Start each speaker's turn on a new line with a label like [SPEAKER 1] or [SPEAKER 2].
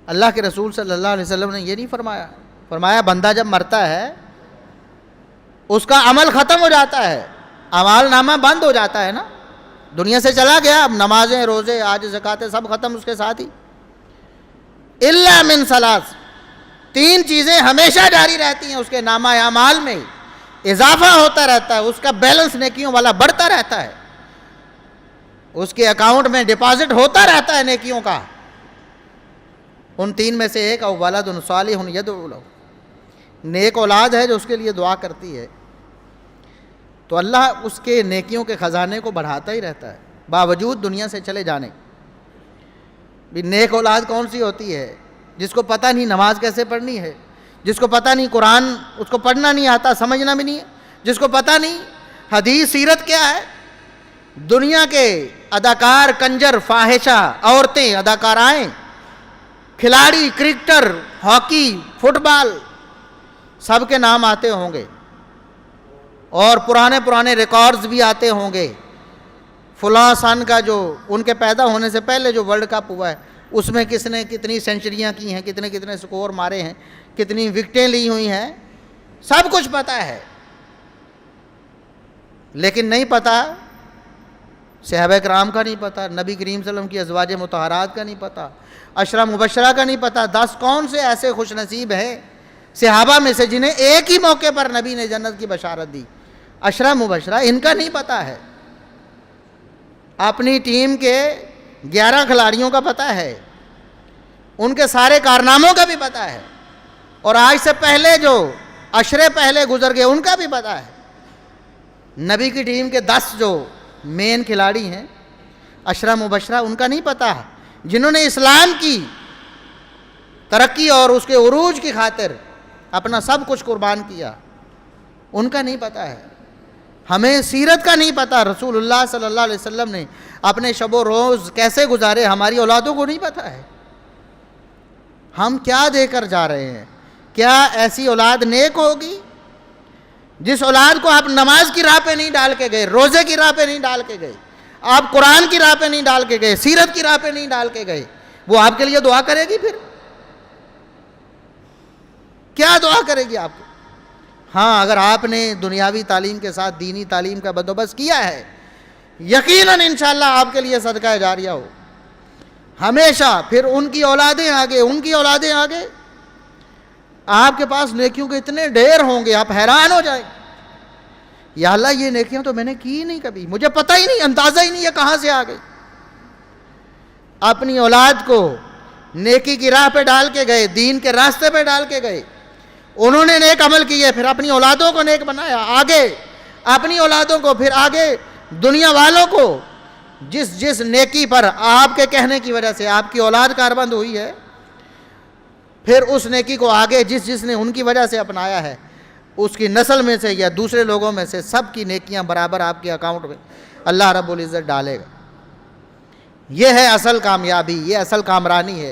[SPEAKER 1] اللہ کے رسول صلی اللہ علیہ وسلم نے یہ نہیں فرمایا؟ فرمایا بندہ جب مرتا ہے اس کا عمل ختم ہو جاتا ہے، اعمال نامہ بند ہو جاتا ہے نا، دنیا سے چلا گیا، اب نمازیں، روزے، حج، زکوٰۃ سب ختم اس کے ساتھ ہی۔ الا من ثلاث، تین چیزیں ہمیشہ جاری رہتی ہیں اس کے نامہ اعمال میں، اضافہ ہوتا رہتا ہے، اس کا بیلنس نیکیوں والا بڑھتا رہتا ہے، اس کے اکاؤنٹ میں ڈپازٹ ہوتا رہتا ہے نیکیوں کا۔ ان تین میں سے ایک او ولد صالح یدعو لہ، نیک اولاد ہے جو اس کے لیے دعا کرتی ہے، تو اللہ اس کے نیکیوں کے خزانے کو بڑھاتا ہی رہتا ہے باوجود دنیا سے چلے جانے۔ بھی نیک اولاد کون سی ہوتی ہے؟ جس کو پتہ نہیں نماز کیسے پڑھنی ہے، جس کو پتہ نہیں قرآن اس کو پڑھنا نہیں آتا، سمجھنا بھی نہیں ہے، جس کو پتہ نہیں حدیث سیرت کیا ہے۔ دنیا کے اداکار، کنجر، فاحشہ، عورتیں، اداکارائیں، کھلاڑی، کرکٹر، ہاکی، فٹ بال، سب کے نام آتے ہوں گے، اور پرانے ریکارڈز بھی آتے ہوں گے۔ فلاں سن کا جو ان کے پیدا ہونے سے پہلے جو ورلڈ کپ ہوا ہے اس میں کس نے کتنی سینچریاں کی ہیں، کتنے سکور مارے ہیں، کتنی وکٹیں لی ہوئی ہیں، سب کچھ پتہ ہے۔ لیکن نہیں پتہ صحابہ کرام کا، نہیں پتہ نبی کریم صلی اللہ علیہ وسلم کی ازواج مطہرات کا، نہیں پتہ عشرہ مبشرہ کا، نہیں پتہ 10 کون سے ایسے خوش نصیب ہیں صحابہ میں سے جنہیں ایک ہی موقع پر نبی نے جنت کی بشارت دی۔ عشرہ مبشرہ ان کا نہیں پتہ ہے، اپنی ٹیم کے 11 کھلاڑیوں کا پتہ ہے، ان کے سارے کارناموں کا بھی پتہ ہے، اور آج سے پہلے جو عشرے پہلے گزر گئے ان کا بھی پتہ ہے۔ نبی کی ٹیم کے 10 جو مین کھلاڑی ہیں عشرہ مبشرہ، ان کا نہیں پتہ، جنہوں نے اسلام کی ترقی اور اس کے عروج کی خاطر اپنا سب کچھ قربان کیا، ان کا نہیں پتہ ہے۔ ہمیں سیرت کا نہیں پتہ، رسول اللہ صلی اللہ علیہ وسلم نے اپنے شب و روز کیسے گزارے، ہماری اولادوں کو نہیں پتہ ہے۔ ہم کیا دے کر جا رہے ہیں؟ کیا ایسی اولاد نیک ہوگی جس اولاد کو آپ نماز کی راہ پہ نہیں ڈال کے گئے، روزے کی راہ پہ نہیں ڈال کے گئے، آپ قرآن کی راہ پہ نہیں ڈال کے گئے، سیرت کی راہ پہ نہیں ڈال کے گئے، وہ آپ کے لیے دعا کرے گی؟ پھر کیا دعا کرے گی آپ کو؟ ہاں، اگر آپ نے دنیاوی تعلیم کے ساتھ دینی تعلیم کا بندوبست کیا ہے، یقیناً انشاءاللہ آپ کے لیے صدقہ جاریہ ہو ہمیشہ، پھر ان کی اولادیں آگے، ان کی اولادیں آگے، آپ کے پاس نیکیوں کے اتنے ڈھیر ہوں گے آپ حیران ہو جائیں، یا اللہ یہ نیکیاں تو میں نے کی نہیں کبھی، مجھے پتہ ہی نہیں، اندازہ ہی نہیں ہے کہاں سے آ گئی۔ اپنی اولاد کو نیکی کی راہ پہ ڈال کے گئے، دین کے راستے پہ ڈال کے گئے، انہوں نے نیک عمل کیے، پھر اپنی اولادوں کو نیک بنایا، آگے اپنی اولادوں کو، پھر آگے دنیا والوں کو، جس نیکی پر آپ کے کہنے کی وجہ سے آپ کی اولاد کاربند ہوئی ہے، پھر اس نیکی کو آگے جس نے ان کی وجہ سے اپنایا ہے، اس کی نسل میں سے یا دوسرے لوگوں میں سے سب کی نیکیاں برابر آپ کے اکاؤنٹ میں اللہ رب العزت ڈالے گا۔ یہ ہے اصل کامیابی، یہ اصل کامرانی ہے۔